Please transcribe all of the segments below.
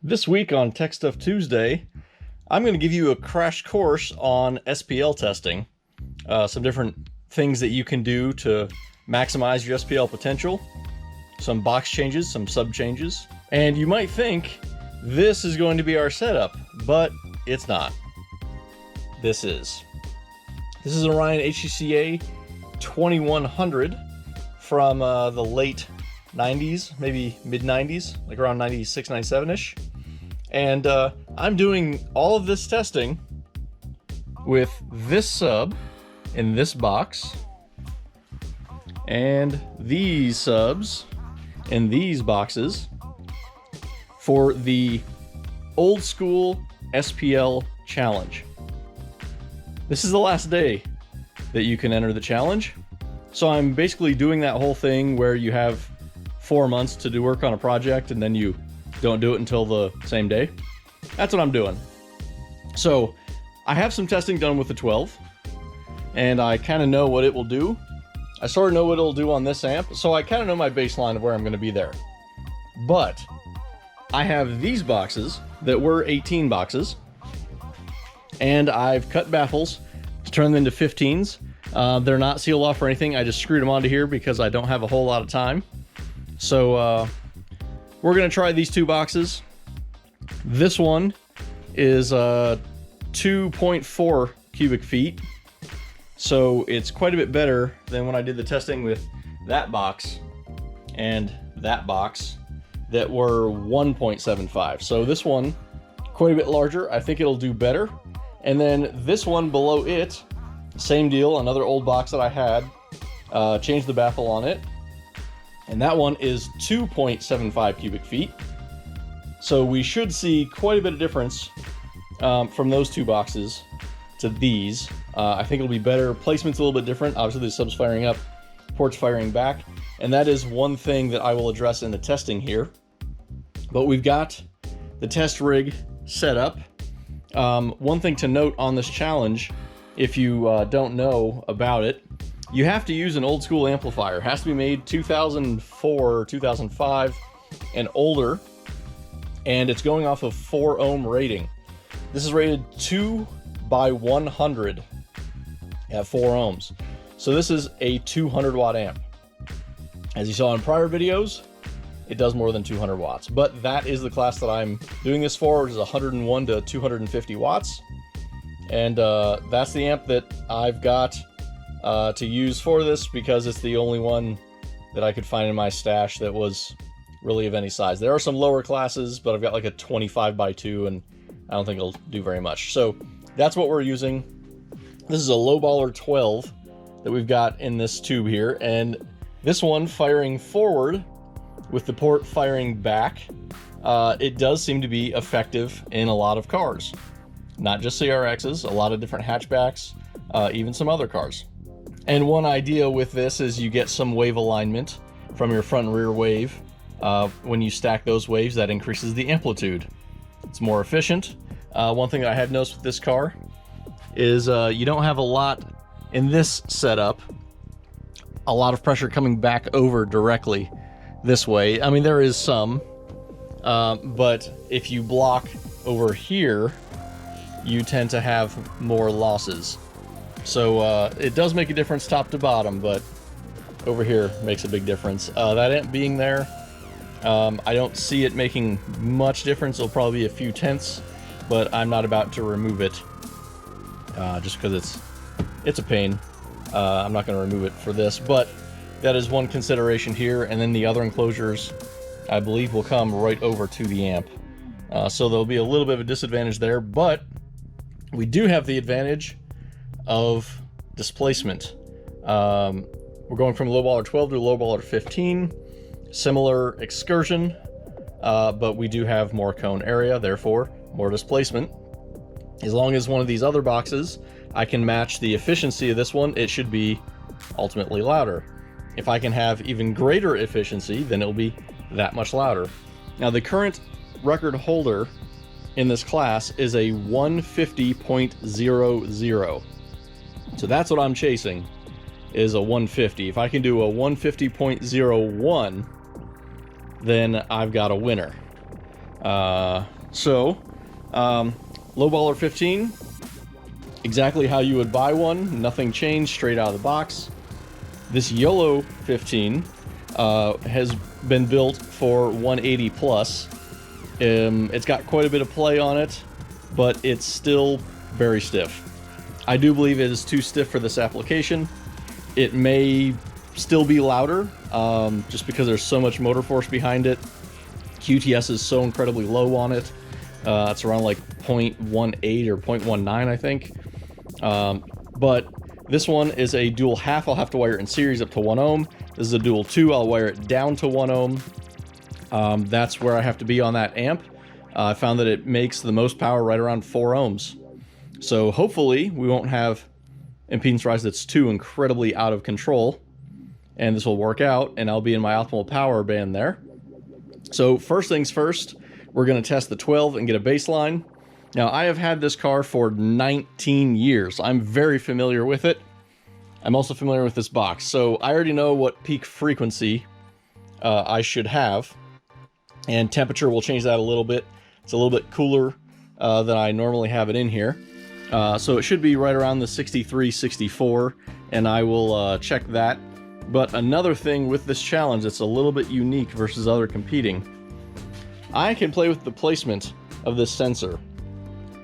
This week on Tech Stuff Tuesday, I'm going to give you a crash course on SPL testing. Some different things that you can do to maximize your SPL potential. Some box changes, some sub changes. And you might think this is going to be our setup, but it's not. This is an Orion HECA 2100 from the late 90s, maybe mid 90s, like around 96, 97-ish. And I'm doing all of this testing with this sub in this box and these subs in these boxes for the old school SPL challenge. This is the last day that you can enter the challenge. So I'm basically doing that whole thing where you have 4 months to do work on a project and then you don't do it until the same day. That's what I'm doing. So I have some testing done with the 12 and I kind of know what it will do. I sort of know what it'll do on this amp, so I kind of know my baseline of where I'm going to be there. But I have these boxes that were 18 boxes and I've cut baffles to turn them into 15s. They're not sealed off or anything. I just screwed them onto here because I don't have a whole lot of time. So we're going to try these two boxes. This one is 2.4 cubic feet. So it's quite a bit better than when I did the testing with that box and that box that were 1.75. So this one, quite a bit larger. I think it'll do better. And then this one below it, same deal, another old box that I had, changed the baffle on it. And that one is 2.75 cubic feet. So we should see quite a bit of difference from those two boxes to these. I think it'll be better. Placement's a little bit different. Obviously the sub's firing up, port's firing back. And that is one thing that I will address in the testing here. But we've got the test rig set up. One thing to note on this challenge, if you don't know about it, you have to use an old school amplifier. It has to be made 2004 or 2005 and older, and it's going off of 4 ohm rating. This is rated 2 by 100 at 4 ohms. So this is a 200 watt amp. As you saw in prior videos, it does more than 200 watts, but that is the class that I'm doing this for, which is 101 to 250 watts. And that's the amp that I've got to use for this because it's the only one that I could find in my stash that was really of any size. There are some lower classes, but I've got like a 25 by 2 and I don't think it'll do very much. So that's what we're using. This is a lowballer 12 that we've got in this tube here, and this one firing forward with the port firing back. It does seem to be effective in a lot of cars. Not just CRXs, a lot of different hatchbacks, even some other cars. And one idea with this is you get some wave alignment from your front and rear wave. When you stack those waves, that increases the amplitude. It's more efficient. One thing that I had noticed with this car is you don't have a lot in this setup, a lot of pressure coming back over directly this way. I mean, there is some, but if you block over here, you tend to have more losses. So it does make a difference top to bottom, but over here makes a big difference. That amp being there, I don't see it making much difference. It'll probably be a few tenths, but I'm not about to remove it just because it's a pain. I'm not going to remove it for this, but that is one consideration here. And then the other enclosures, I believe, will come right over to the amp. So there'll be a little bit of a disadvantage there, but we do have the advantage of displacement. We're going from lowballer 12 to lowballer 15, similar excursion, but we do have more cone area, therefore more displacement. As long as one of these other boxes, I can match the efficiency of this one, it should be ultimately louder. If I can have even greater efficiency, then it'll be that much louder. Now the current record holder in this class is a 150.00. So that's what I'm chasing, is a 150. If I can do a 150.01, then I've got a winner. Lowballer 15, exactly how you would buy one, nothing changed, straight out of the box. This YOLO 15 has been built for 180 plus. It's got quite a bit of play on it, but it's still very stiff. I do believe it is too stiff for this application. It may still be louder, just because there's so much motor force behind it. QTS is so incredibly low on it. It's around like 0.18 or 0.19, I think. But this one is a dual half. I'll have to wire it in series up to 1 ohm. This is a dual 2. I'll wire it down to 1 ohm. That's where I have to be on that amp. I found that it makes the most power right around 4 ohms. So hopefully we won't have impedance rise that's too incredibly out of control, and this will work out, and I'll be in my optimal power band there. So first things first, we're going to test the 12 and get a baseline. Now, I have had this car for 19 years. I'm very familiar with it. I'm also familiar with this box, so I already know what peak frequency I should have, and temperature will change that a little bit. It's a little bit cooler than I normally have it in here. So it should be right around the 63, 64, and I will check that. But another thing with this challenge that's a little bit unique versus other competing, I can play with the placement of this sensor.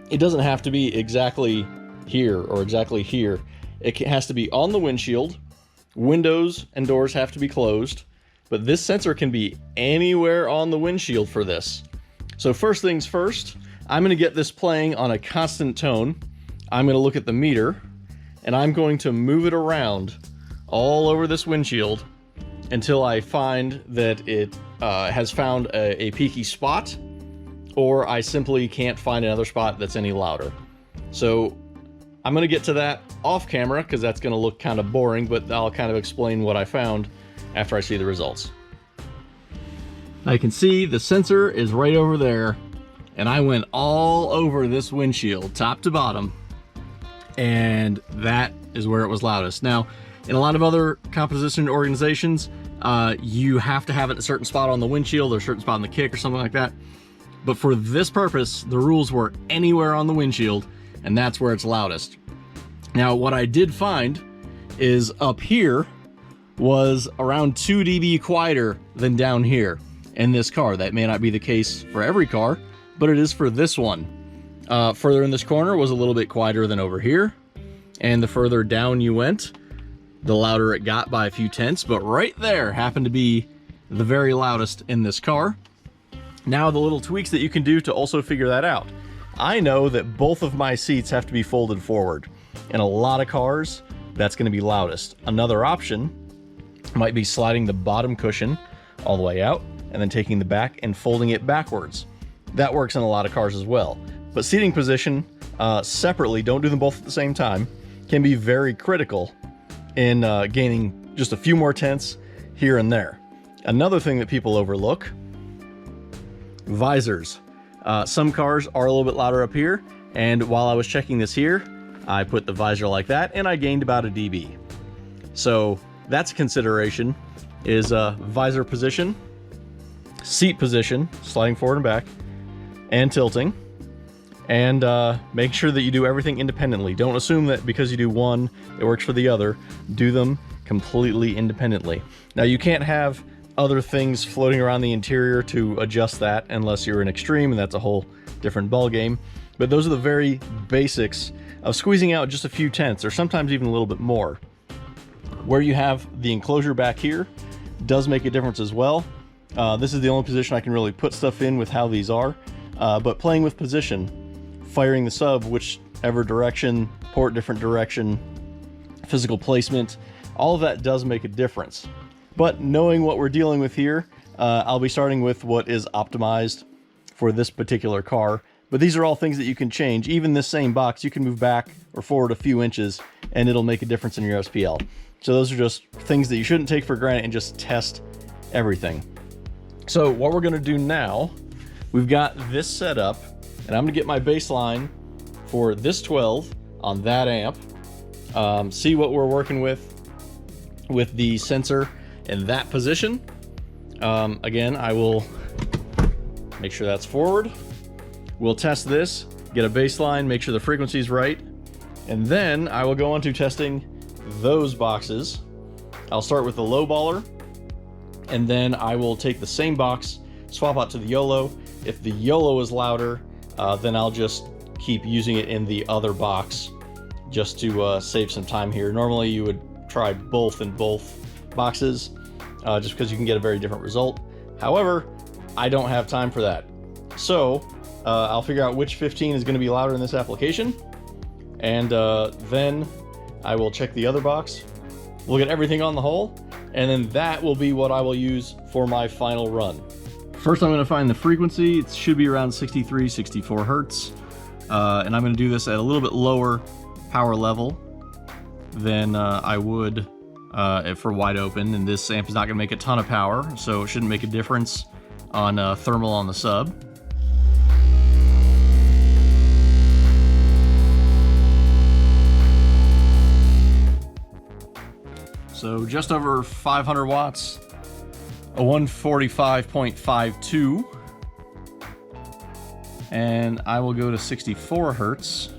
It doesn't have to be exactly here or exactly here. It has to be on the windshield. Windows and doors have to be closed, but this sensor can be anywhere on the windshield for this. So first things first, I'm going to get this playing on a constant tone. I'm going to look at the meter, and I'm going to move it around all over this windshield until I find that it has found a peaky spot, or I simply can't find another spot that's any louder. So I'm going to get to that off camera because that's going to look kind of boring, but I'll kind of explain what I found after I see the results. I can see the sensor is right over there, and I went all over this windshield, top to bottom, and that is where it was loudest. Now, in a lot of other composition organizations, you have to have it a certain spot on the windshield or a certain spot on the kick or something like that. But for this purpose, the rules were anywhere on the windshield, and that's where it's loudest. Now, what I did find is up here was around 2 dB quieter than down here in this car. That may not be the case for every car, but it is for this one. Further in this corner was a little bit quieter than over here, and the further down you went, the louder it got by a few tenths, but right there happened to be the very loudest in this car. Now, the little tweaks that you can do to also figure that out. I know that both of my seats have to be folded forward. In a lot of cars, that's going to be loudest. Another option might be sliding the bottom cushion all the way out and then taking the back and folding it backwards. That works in a lot of cars as well. But seating position separately, don't do them both at the same time, can be very critical in gaining just a few more tenths here and there. Another thing that people overlook, visors. Some cars are a little bit louder up here, and while I was checking this here, I put the visor like that, and I gained about a dB. So that's a consideration, is visor position, seat position, sliding forward and back, and tilting, and make sure that you do everything independently. Don't assume that because you do one, it works for the other. Do them completely independently. Now, you can't have other things floating around the interior to adjust that unless you're an extreme, and that's a whole different ball game. But those are the very basics of squeezing out just a few tenths, or sometimes even a little bit more. Where you have the enclosure back here does make a difference as well. This is the only position I can really put stuff in with how these are. But playing with position, firing the sub whichever direction, port different direction, physical placement, all of that does make a difference. But knowing what we're dealing with here, I'll be starting with what is optimized for this particular car. But these are all things that you can change. Even this same box, you can move back or forward a few inches, and it'll make a difference in your SPL. So those are just things that you shouldn't take for granted, and just test everything. So what we're gonna do now, we've got this set up, and I'm gonna get my baseline for this 12 on that amp, see what we're working with the sensor in that position. Again, I will make sure that's forward. We'll test this, get a baseline, make sure the frequency is right, and then I will go on to testing those boxes. I'll start with the low baller, and then I will take the same box, swap out to the YOLO. If the YOLO is louder, then I'll just keep using it in the other box just to save some time here. Normally you would try both in both boxes just because you can get a very different result. However, I don't have time for that. So I'll figure out which 15 is going to be louder in this application, and then I will check the other box, look at everything on the whole, and then that will be what I will use for my final run. First, I'm going to find the frequency. It should be around 63, 64 hertz. And I'm going to do this at a little bit lower power level than I would for wide open. And this amp is not going to make a ton of power, so it shouldn't make a difference on thermal on the sub. So just over 500 watts, a 145.52, and I will go to 64 hertz.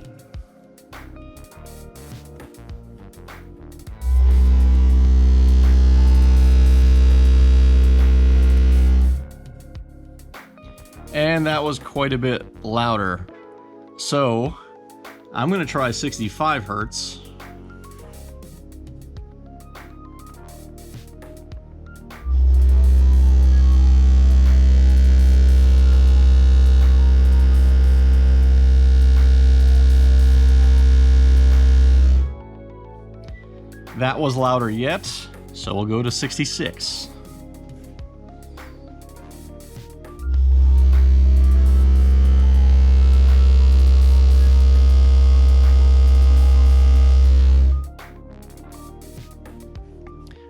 And that was quite a bit louder. So I'm going to try 65 hertz. That was louder yet, so we'll go to 66.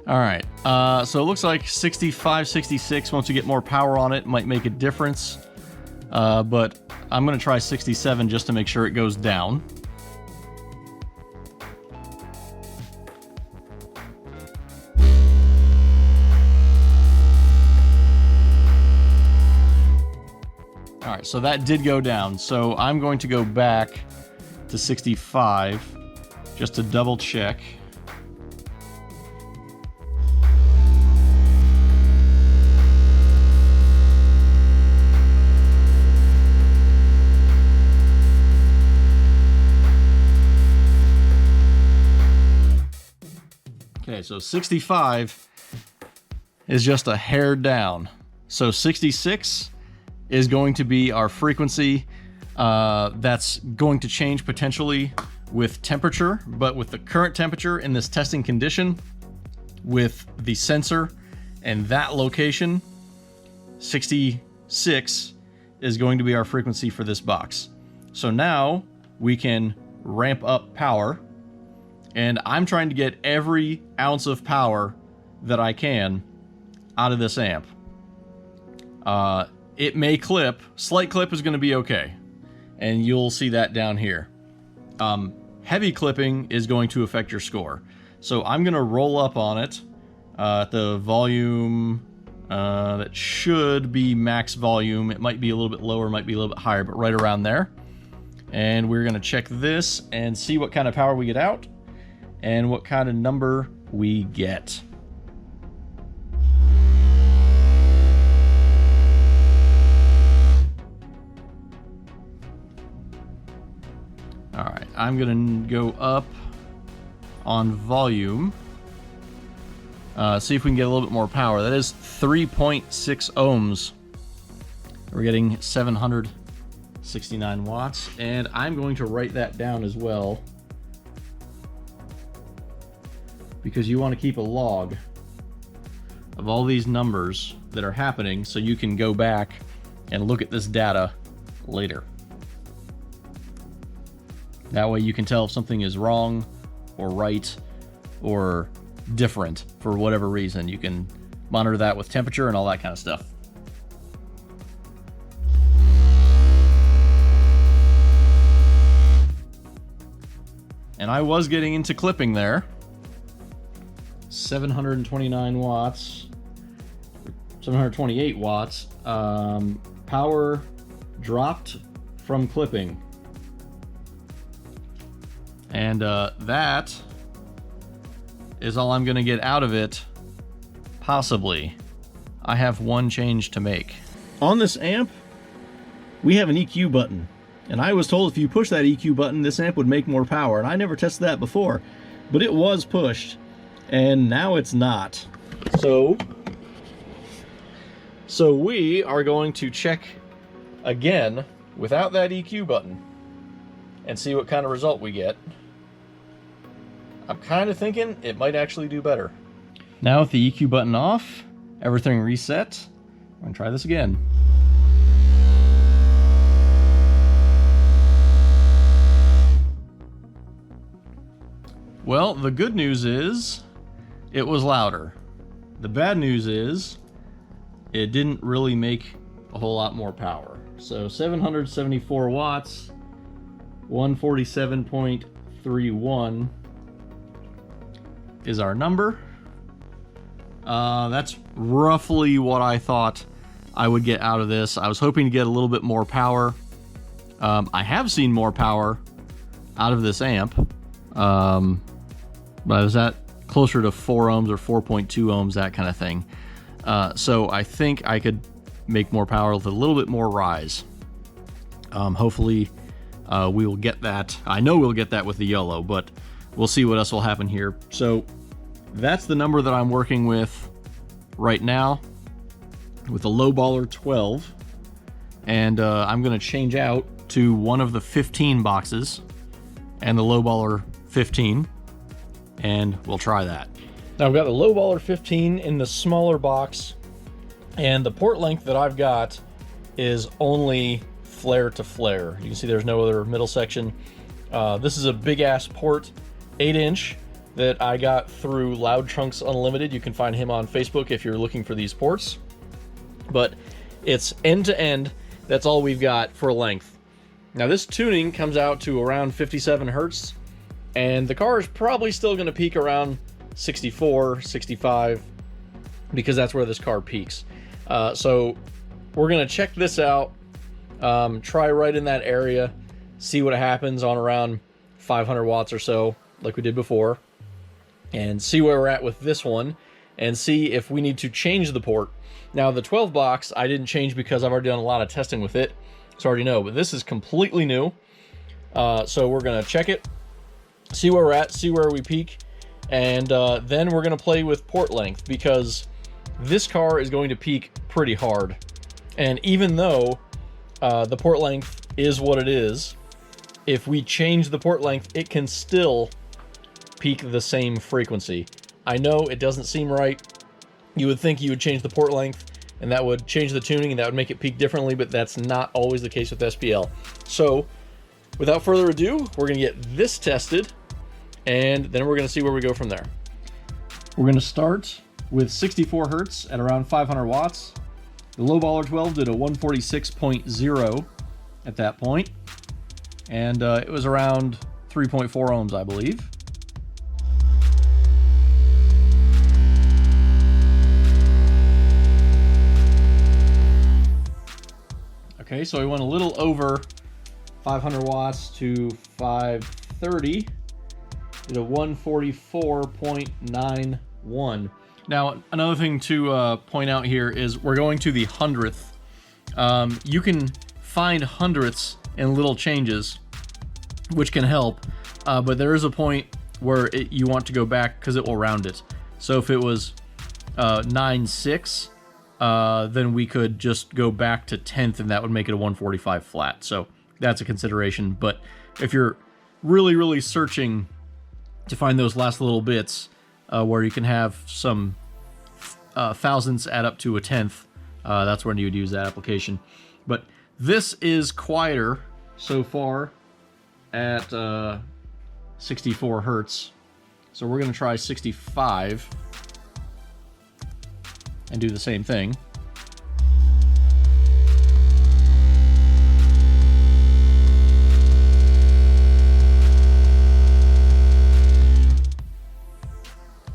All right, so it looks like 65, 66, once you get more power on it, might make a difference. But I'm gonna try 67 just to make sure it goes down. All right, so that did go down. So I'm going to go back to 65 just to double check. Okay, so 65 is just a hair down. So 66 is going to be our frequency. That's going to change potentially with temperature, but with the current temperature in this testing condition, with the sensor and that location, 66 is going to be our frequency for this box. So now we can ramp up power, and I'm trying to get every ounce of power that I can out of this amp. It may clip. Slight clip is going to be okay, and you'll see that down here. Heavy clipping is going to affect your score. So I'm going to roll up on it at the volume that should be max volume. It might be a little bit lower, might be a little bit higher, but right around there. And we're going to check this and see what kind of power we get out and what kind of number we get. All right, I'm gonna go up on volume. See if we can get a little bit more power. That is 3.6 ohms. We're getting 769 watts, and I'm going to write that down as well, because you want to keep a log of all these numbers that are happening so you can go back and look at this data later. That way you can tell if something is wrong or right or different for whatever reason. You can monitor that with temperature and all that kind of stuff. And I was getting into clipping there. 729 watts, 728 watts. power dropped from clipping. And that is all I'm gonna get out of it, possibly. I have one change to make. On this amp, we have an EQ button. And I was told if you push that EQ button, this amp would make more power. And I never tested that before, but it was pushed, and now it's not. So we are going to check again without that EQ button and see what kind of result we get. I'm kind of thinking it might actually do better. Now with the EQ button off, everything reset, I'm gonna try this again. Well, the good news is it was louder. The bad news is it didn't really make a whole lot more power. So 774 watts, 147.31 is our number. That's roughly what I thought I would get out of this. I was hoping to get a little bit more power. I have seen more power out of this amp, but I was at closer to 4 ohms or 4.2 ohms, that kind of thing. So I think I could make more power with a little bit more rise. Hopefully we will get that. I know we'll get that with the YOLO, but we'll see what else will happen here. So that's the number that I'm working with right now with a low baller 12. And I'm going to change out to one of the 15 boxes and the low baller 15. And we'll try that. Now I've got the low baller 15 in the smaller box, and the port length that I've got is only flare to flare. You can see there's no other middle section. This is a big ass port, 8-inch, that I got through Loud Trunks Unlimited. You can find him on Facebook if you're looking for these ports. But it's end to end. That's all we've got for length. Now this tuning comes out to around 57 hertz, and the car is probably still going to peak around 64, 65, because that's where this car peaks. So we're going to check this out, try right in that area, see what happens on around 500 watts or so, like we did before, and see where we're at with this one, and see if we need to change the port. Now the 12 box I didn't change because I've already done a lot of testing with it, so I already know, but this is completely new. So we're going to check it, see where we're at, see where we peak, and then we're going to play with port length, because this car is going to peak pretty hard. And even though the port length is what it is, if we change the port length, it can still peak the same frequency. I know it doesn't seem right. You would think you would change the port length and that would change the tuning and that would make it peak differently, but that's not always the case with SPL. So without further ado, we're going to get this tested, and then we're going to see where we go from there. We're going to start with 64 hertz at around 500 watts. The low baller 12 did a 146.0 at that point, and it was around 3.4 ohms, I believe. Okay, so we went a little over 500 watts to 530. Did a 144.91. Now, another thing to point out here is we're going to the hundredth. You can find hundredths in little changes, which can help, but there is a point where you want to go back because it will round it. So if it was 9.6, then we could just go back to 10th, and that would make it a 145 flat. So that's a consideration. But if you're really, really searching to find those last little bits where you can have some thousandths add up to a tenth, that's when you would use that application. But this is quieter so far at 64 hertz. So we're going to try 65 and do the same thing.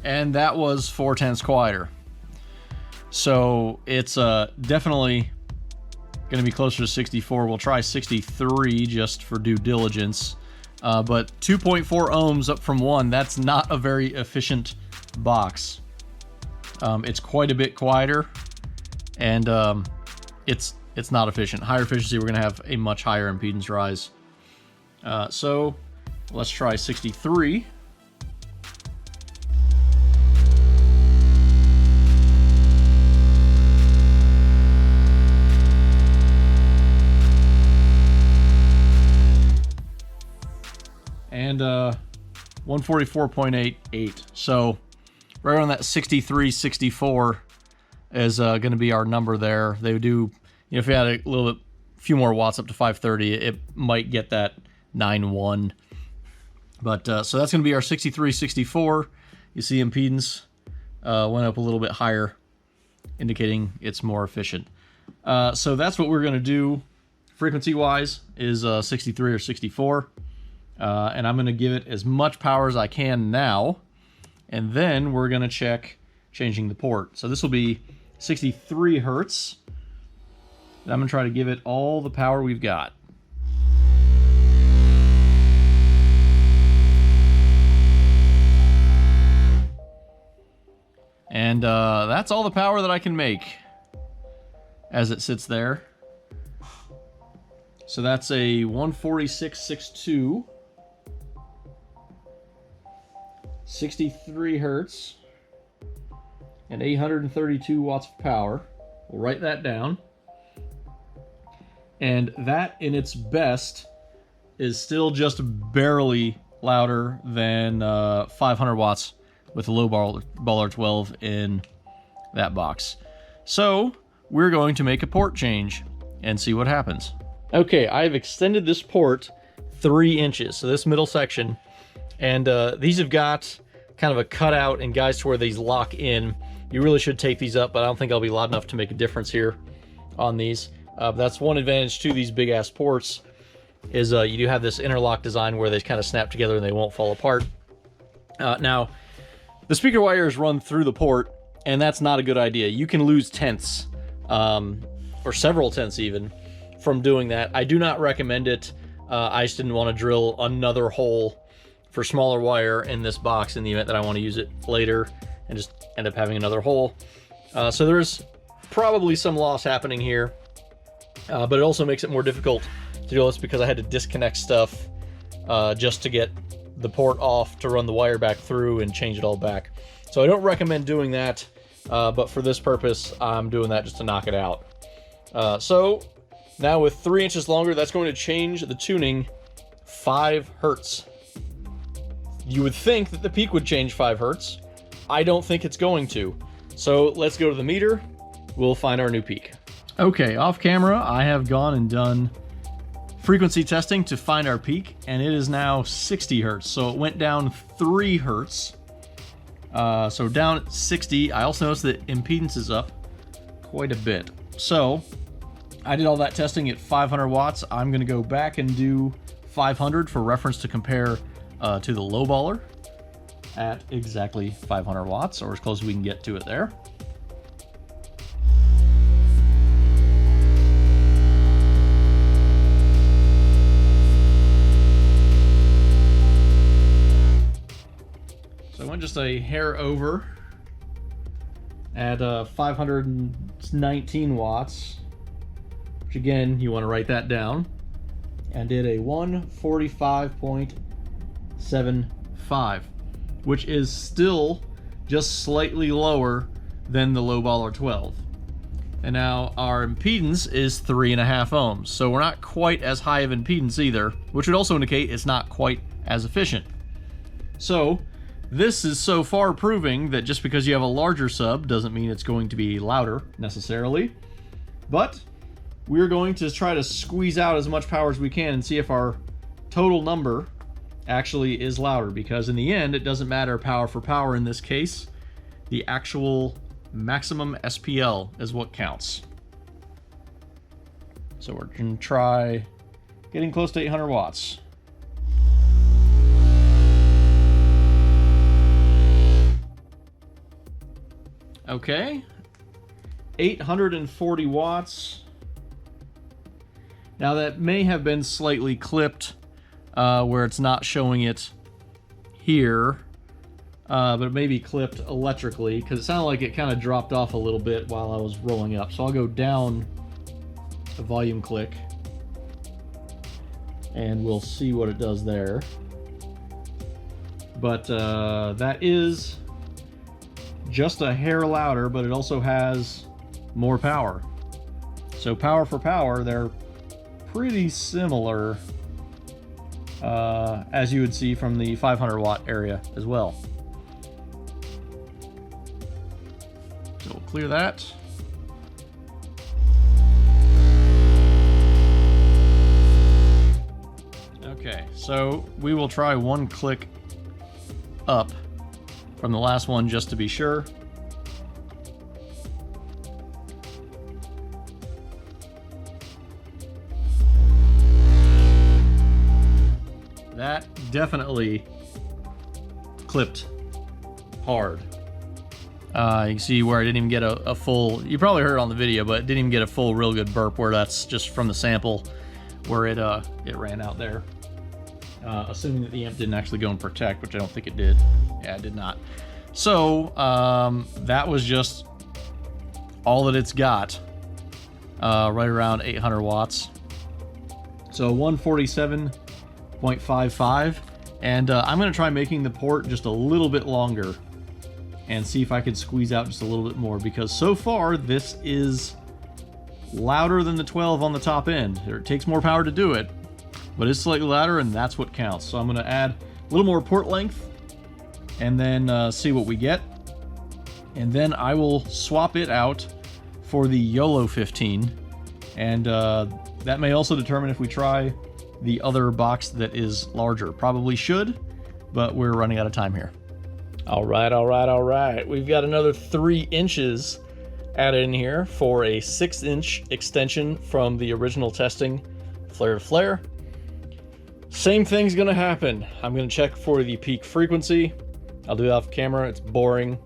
And that was 4/10 quieter. So it's definitely going to be closer to 64. We'll try 63 just for due diligence. But 2.4 ohms up from 1, that's not a very efficient box. It's quite a bit quieter, and it's not efficient. Higher efficiency, we're going to have a much higher impedance rise. So let's try 63. And 144.88. So right around that 63, 64 is going to be our number there. They would do, if we had a few more watts up to 530, it might get that 9.1. But so that's going to be our 63, 64. You see impedance went up a little bit higher, indicating it's more efficient. So that's what we're going to do frequency-wise, is 63 or 64. And I'm going to give it as much power as I can now, and then we're going to check changing the port. So this will be 63 hertz, and I'm going to try to give it all the power we've got. And that's all the power that I can make as it sits there. So that's a 146.62. 63 hertz and 832 watts of power. We'll write that down. And that in its best is still just barely louder than 500 watts with a low baller 12 in that box. So we're going to make a port change and see what happens. Okay, I've extended this port 3 inches, so this middle section. And these have got kind of a cutout and guys to where these lock in. You really should take these up, but I don't think I'll be loud enough to make a difference here on these. That's one advantage to these big ass ports, is you do have this interlock design where they kind of snap together and they won't fall apart. Now, the speaker wires run through the port, and that's not a good idea. You can lose tenths, or several tenths even, from doing that. I do not recommend it. I just didn't want to drill another hole for smaller wire in this box in the event that I want to use it later and just end up having another hole. So there's probably some loss happening here, but it also makes it more difficult to do this because I had to disconnect stuff just to get the port off to run the wire back through and change it all back. So I don't recommend doing that, but for this purpose, I'm doing that just to knock it out. So now with 3 inches longer, that's going to change the tuning 5 hertz. You would think that the peak would change 5 hertz. I don't think it's going to. So let's go to the meter. We'll find our new peak. Okay, off camera, I have gone and done frequency testing to find our peak, and it is now 60 hertz. So it went down 3 hertz. So down at 60. I also noticed that impedance is up quite a bit. So I did all that testing at 500 watts. I'm going to go back and do 500 for reference to compare to the low baller at exactly 500 watts, or as close as we can get to it there. So I went just a hair over at 519 watts, which again, you want to write that down, and did a 145.75, which is still just slightly lower than the low baller 12. And now our impedance is 3.5 ohms, so we're not quite as high of impedance either, which would also indicate it's not quite as efficient. So this is so far proving that just because you have a larger sub doesn't mean it's going to be louder necessarily, but we're going to try to squeeze out as much power as we can and see if our total number actually is louder, because in the end it doesn't matter power for power in this case. The actual maximum SPL is what counts. So we're going to try getting close to 800 watts. Okay, 840 watts. Now that may have been slightly clipped where it's not showing it here, but it may be clipped electrically because it sounded like it kind of dropped off a little bit while I was rolling up. So I'll go down the volume click and we'll see what it does there. But that is just a hair louder, but it also has more power. So power for power, they're pretty similar, as you would see from the 500 watt area as well. So we'll clear that. Okay, so we will try one click up from the last one just to be sure. That definitely clipped hard. You can see where I didn't even get a full, you probably heard it on the video, but it didn't even get a full real good burp, where that's just from the sample where it ran out there. Assuming that the amp didn't actually go and protect, which I don't think it did. Yeah, it did not. So that was just all that it's got, right around 800 watts. So 147.55, and I'm going to try making the port just a little bit longer and see if I could squeeze out just a little bit more, because so far this is louder than the 12 on the top end. It takes more power to do it, but it's slightly louder, and that's what counts. So I'm going to add a little more port length and then see what we get. And then I will swap it out for the YOLO 15. And that may also determine if we try the other box that is larger. Probably should, but we're running out of time here. All right. We've got another 3 inches added in here for a 6-inch extension from the original testing, flare to flare. Same thing's gonna happen. I'm gonna check for the peak frequency. I'll do that off camera, it's boring.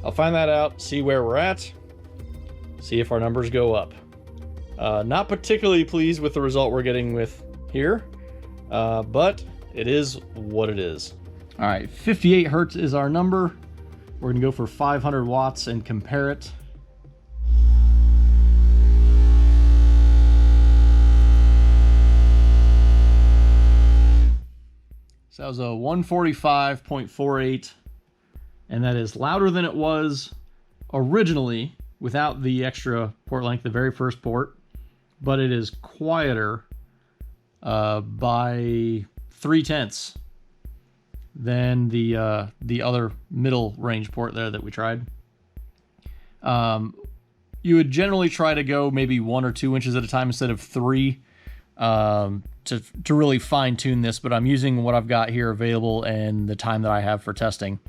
I'll find that out, see where we're at, see if our numbers go up. Not particularly pleased with the result we're getting with here, but it is what it is. All right, 58 hertz is our number. We're gonna go for 500 watts and compare it. So that was a 145.48, and that is louder than it was originally without the extra port length, the very first port, but it is quieter by 0.3 than the other middle range port there that we tried. You would generally try to go maybe 1 or 2 inches at a time instead of 3 to really fine tune this, but I'm using what I've got here available and the time that I have for testing.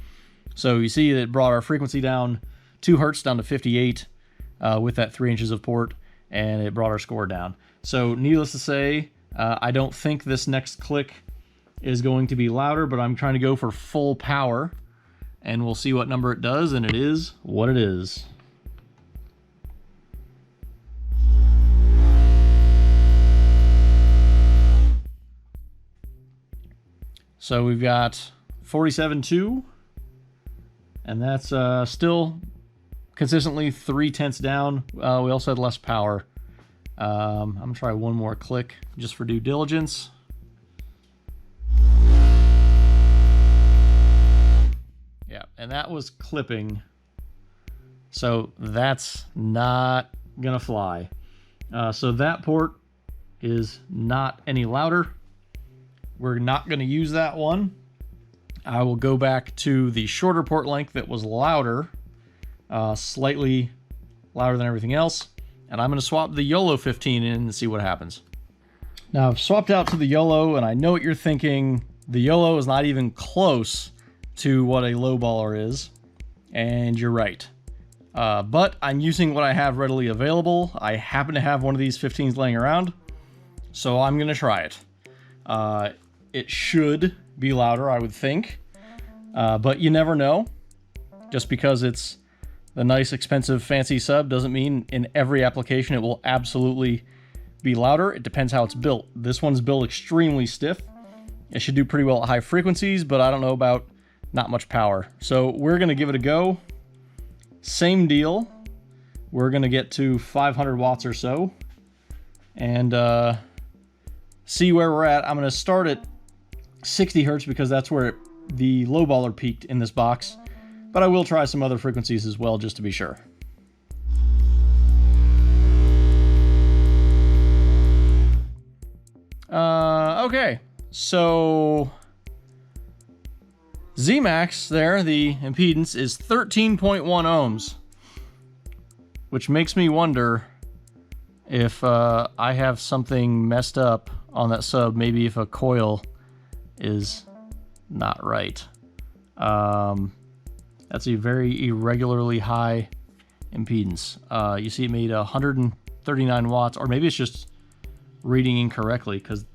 So you see that it brought our frequency down 2 hertz down to 58 with that 3 inches of port, and it brought our score down. So needless to say, I don't think this next click is going to be louder, but I'm trying to go for full power, and we'll see what number it does, and it is what it is. So we've got 47.2, and that's still consistently 0.3 down. We also had less power. I'm gonna try one more click just for due diligence. Yeah, and that was clipping, so that's not gonna fly. So that port is not any louder. We're not going to use that one. I will go back to the shorter port length that was louder, slightly louder than everything else, and I'm going to swap the YOLO 15 in and see what happens. Now I've swapped out to the YOLO, and I know what you're thinking. The YOLO is not even close to what a lowballer is, and you're right. But I'm using what I have readily available. I happen to have one of these 15s laying around, so I'm going to try it. It should be louder, I would think, but you never know. Just because it's the nice, expensive, fancy sub doesn't mean in every application it will absolutely be louder. It depends how it's built. This one's built extremely stiff. It should do pretty well at high frequencies, but I don't know about not much power. So we're going to give it a go. Same deal. We're going to get to 500 watts or so and see where we're at. I'm going to start at 60 hertz because that's where the low baller peaked in this box, but I will try some other frequencies as well just to be sure. Okay, so Zmax there, the impedance, is 13.1 ohms, which makes me wonder if I have something messed up on that sub, maybe if a coil is not right. That's a very irregularly high impedance. You see it made 139 watts, or maybe it's just reading incorrectly, because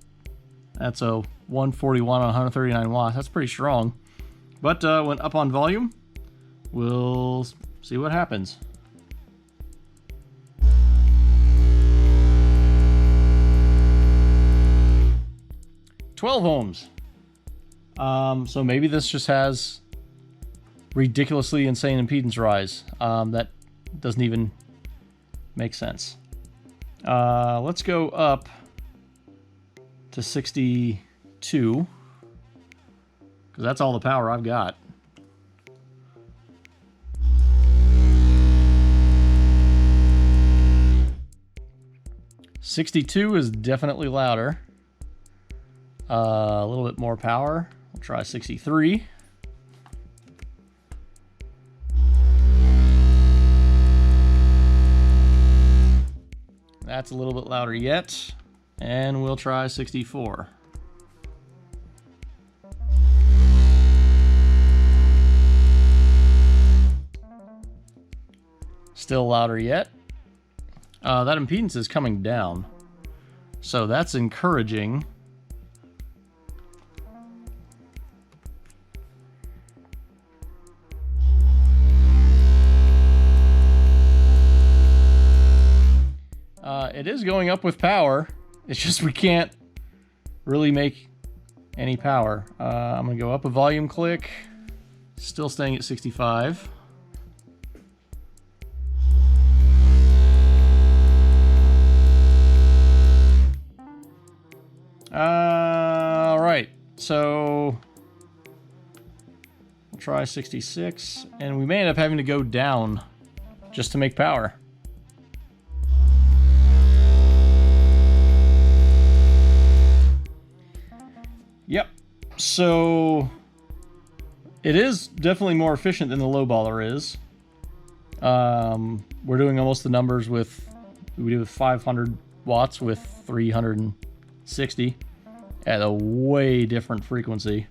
that's a 141 on 139 watts. That's pretty strong. But when up on volume, we'll see what happens. $12 ohms. So maybe this just has ridiculously insane impedance rise. That doesn't even make sense. Let's go up to 62, because that's all the power I've got. $62 is definitely louder. A little bit more power. We'll try 63. That's a little bit louder yet. And we'll try 64. Still louder yet. That impedance is coming down, so that's encouraging. It is going up with power. It's just we can't really make any power. I'm going to go up a volume click. Still staying at 65. All right. So we'll try 66. And we may end up having to go down just to make power. Yep, so it is definitely more efficient than the low baller is. We're doing almost the numbers we do with 500 watts with 360 at a way different frequency.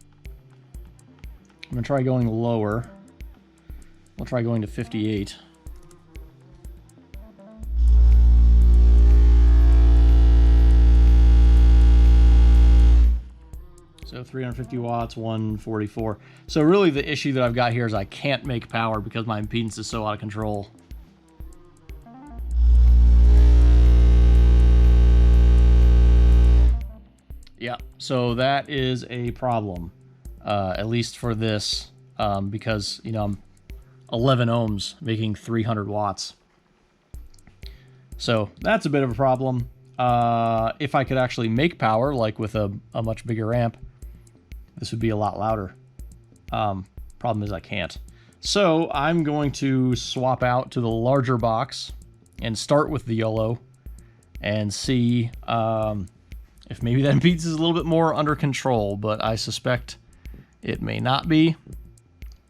I'm gonna try going lower. We'll try going to 58. So 350 watts, 144. So really the issue that I've got here is I can't make power because my impedance is so out of control. Yeah, so that is a problem, at least for this, because, you know, I'm 11 ohms making 300 watts. So that's a bit of a problem. If I could actually make power, like with a much bigger amp, this would be a lot louder. Problem is I can't. So I'm going to swap out to the larger box and start with the YOLO and see if maybe that impedance is a little bit more under control, but I suspect it may not be.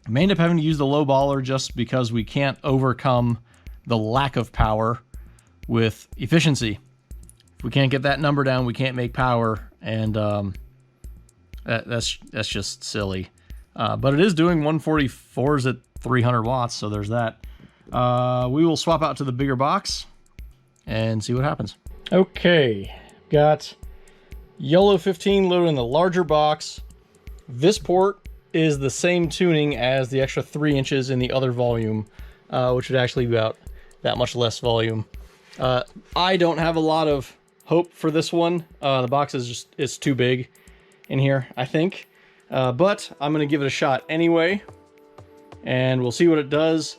I may end up having to use the low baller just because we can't overcome the lack of power with efficiency. If we can't get that number down, we can't make power, and that's just silly. But it is doing 144s at 300 watts, so there's that. We will swap out to the bigger box and see what happens. Okay, got YOLO 15 loaded in the larger box. This port is the same tuning as the extra 3 inches in the other volume, which would actually be about that much less volume. I don't have a lot of hope for this one. The box is too big in here, I think. But I'm going to give it a shot anyway, and we'll see what it does.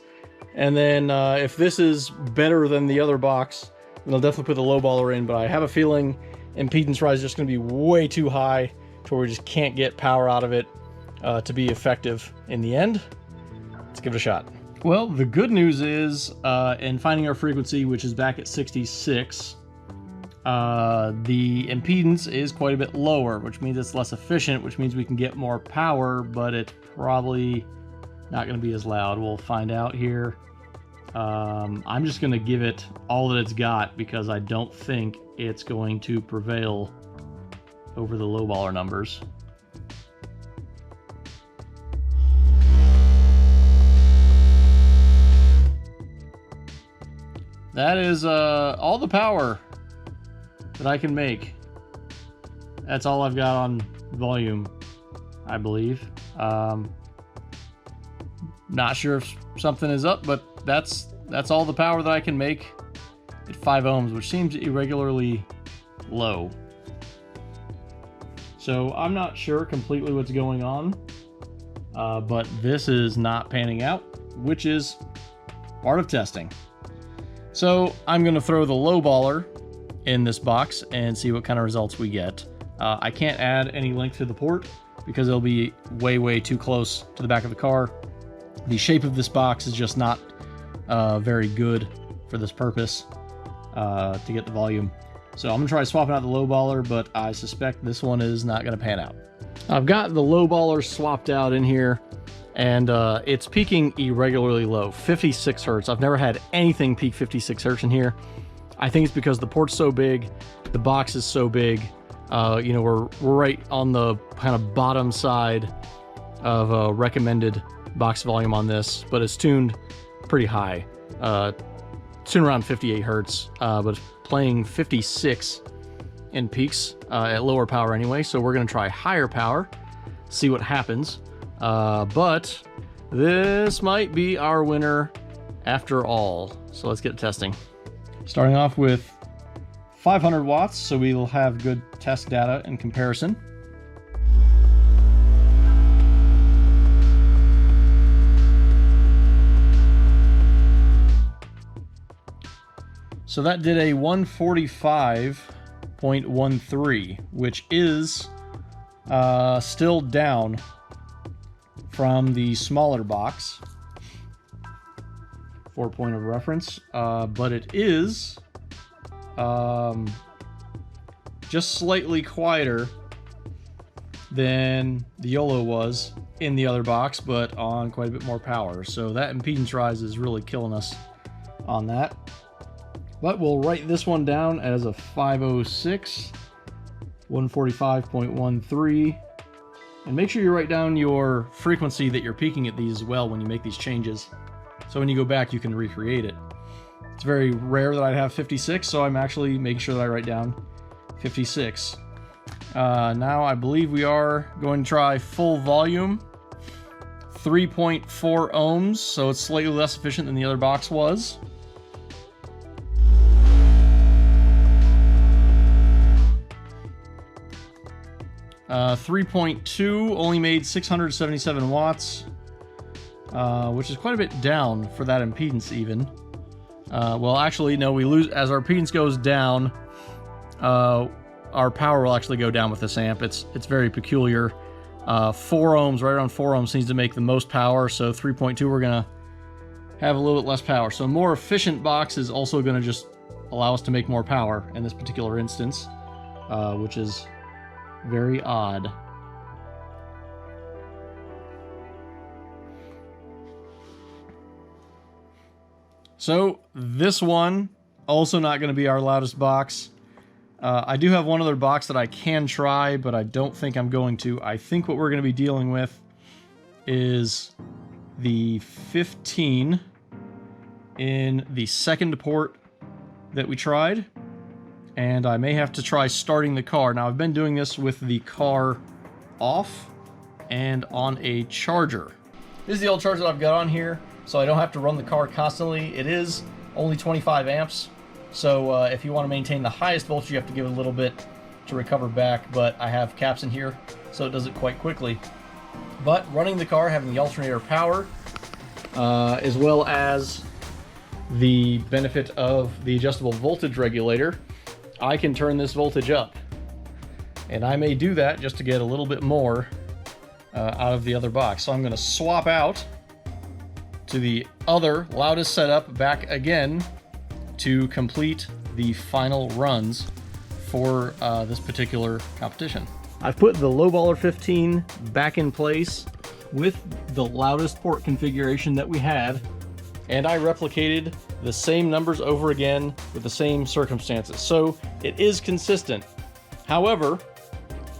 And then if this is better than the other box, then I'll definitely put the low baller in. But I have a feeling impedance rise is just going to be way too high to where we just can't get power out of it to be effective in the end. Let's give it a shot. Well, the good news is in finding our frequency, which is back at 66, the impedance is quite a bit lower, which means it's less efficient, which means we can get more power, but it's probably not going to be as loud. We'll find out here. I'm just going to give it all that it's got because I don't think it's going to prevail over the low baller numbers. That is all the power that I can make. That's all I've got on volume, I believe. Not sure if something is up, but that's all the power that I can make at 5 ohms, which seems irregularly low. So I'm not sure completely what's going on, but this is not panning out, which is part of testing. So I'm going to throw the low baller in this box and see what kind of results we get. I can't add any length to the port because it'll be way too close to the back of the car. The shape of this box is just not very good for this purpose to get the volume. So I'm going to try swapping out the low baller, but I suspect this one is not going to pan out. I've got the low baller swapped out in here, and it's peaking irregularly low, 56 hertz. I've never had anything peak 56 hertz in here. I think it's because the port's so big, the box is so big. You know, we're right on the kind of bottom side of recommended box volume on this, but it's tuned pretty high. Tuned around 58 hertz, but it's playing 56 in peaks at lower power anyway. So we're going to try higher power, see what happens. But this might be our winner after all. So let's get testing. Starting off with 500 watts, so we will have good test data in comparison. So that did a 145.13, which is still down from the smaller box. 4 point of reference, but it is just slightly quieter than the YOLO was in the other box, but on quite a bit more power. So that impedance rise is really killing us on that. But we'll write this one down as a 506, 145.13. And make sure you write down your frequency that you're peaking at these as well when you make these changes. So when you go back, you can recreate it. It's very rare that I'd have 56, so I'm actually making sure that I write down 56. Now I believe we are going to try full volume, 3.4 ohms, so it's slightly less efficient than the other box was. Uh, 3.2 only made 677 watts, which is quite a bit down for that impedance even. Well, actually, no, we lose as our impedance goes down. Our power will actually go down with this amp. It's very peculiar. 4 ohms, right around 4 ohms, seems to make the most power. So 3.2, we're gonna have a little bit less power. So a more efficient box is also gonna just allow us to make more power in this particular instance, which is very odd. So this one also not going to be our loudest box. I do have one other box that I can try, but I don't think I'm going to. I think what we're going to be dealing with is the 15 in the second port that we tried. And I may have to try starting the car. Now, I've been doing this with the car off and on a charger. This is the old charger that I've got on here, so I don't have to run the car constantly. It is only 25 amps, So if you want to maintain the highest voltage, you have to give it a little bit to recover back, but I have caps in here, so it does it quite quickly. But running the car, having the alternator power, as well as the benefit of the adjustable voltage regulator, I can turn this voltage up. And I may do that just to get a little bit more out of the other box. So I'm going to swap out to the other loudest setup back again to complete the final runs for this particular competition. I've put the Lowballer 15 back in place with the loudest port configuration that we had, and I replicated the same numbers over again with the same circumstances. So it is consistent. However,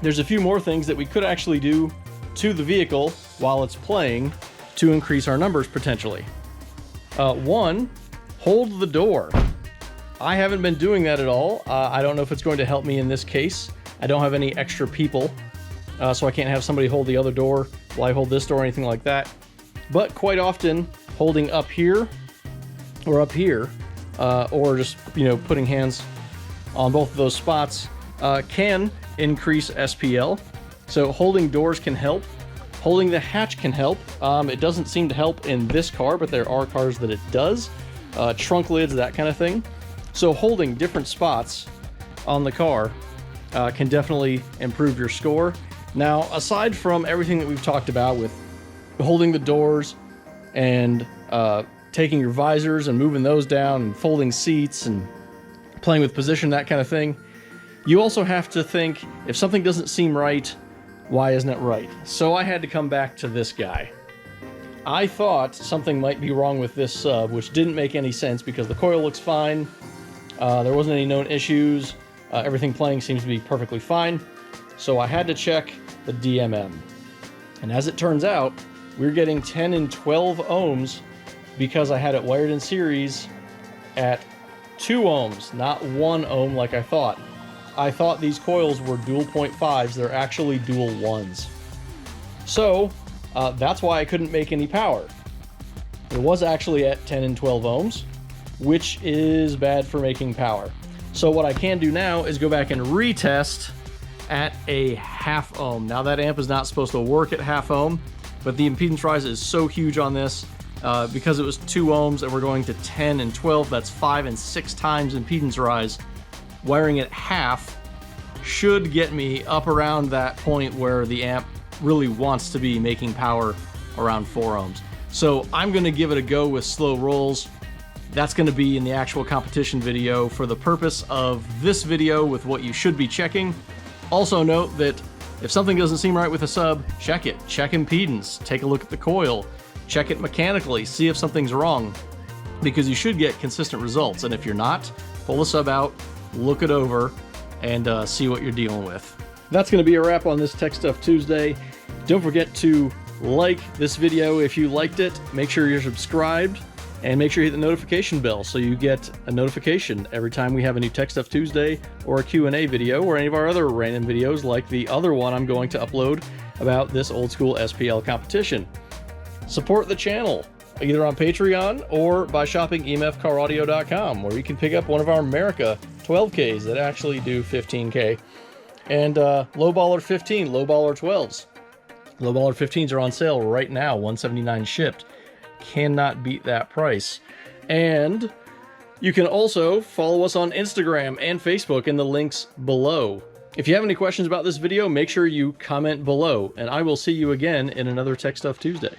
there's a few more things that we could actually do to the vehicle while it's playing to increase our numbers potentially. One, hold the door. I haven't been doing that at all. I don't know if it's going to help me in this case. I don't have any extra people, so I can't have somebody hold the other door while I hold this door or anything like that. But quite often, holding up here, or just, you know, putting hands on both of those spots can increase SPL. So holding doors can help. Holding the hatch can help. It doesn't seem to help in this car, but there are cars that it does. Trunk lids, that kind of thing. So holding different spots on the car can definitely improve your score. Now, aside from everything that we've talked about with holding the doors and taking your visors and moving those down and folding seats and playing with position, that kind of thing, you also have to think, if something doesn't seem right, why isn't it right? So I had to come back to this guy. I thought something might be wrong with this sub, which didn't make any sense because the coil looks fine. There wasn't any known issues. Everything playing seems to be perfectly fine. So I had to check the DMM. And as it turns out, we're getting 10 and 12 ohms because I had it wired in series at 2 ohms, not 1 ohm like I thought. I thought these coils were dual 0.5s, they're actually dual 1s. So that's why I couldn't make any power. It was actually at 10 and 12 ohms, which is bad for making power. So what I can do now is go back and retest at a half ohm. Now that amp is not supposed to work at half ohm, but the impedance rise is so huge on this because it was 2 ohms and we're going to 10 and 12, that's 5 and 6 times impedance rise. Wiring it half should get me up around that point where the amp really wants to be making power around 4 ohms. So I'm going to give it a go with slow rolls. That's going to be in the actual competition video. For the purpose of this video with what you should be checking, also note that if something doesn't seem right with a sub, check it. Check impedance, take a look at the coil, check it mechanically, see if something's wrong, because you should get consistent results. And if you're not, pull the sub out, look it over, and see what you're dealing with. That's going to be a wrap on this Tech Stuff Tuesday. Don't forget to like this video if you liked it. Make sure you're subscribed, and make sure you hit the notification bell so you get a notification every time we have a new Tech Stuff Tuesday or a Q&A video or any of our other random videos like the other one I'm going to upload about this old school SPL competition. Support the channel either on Patreon or by shopping emfcaraudio.com, where you can pick up one of our America 12Ks that actually do 15K, and Lowballer 15, Lowballer 12s. Lowballer 15s are on sale right now, $179 shipped. Cannot beat that price. And you can also follow us on Instagram and Facebook in the links below. If you have any questions about this video, make sure you comment below, and I will see you again in another Tech Stuff Tuesday.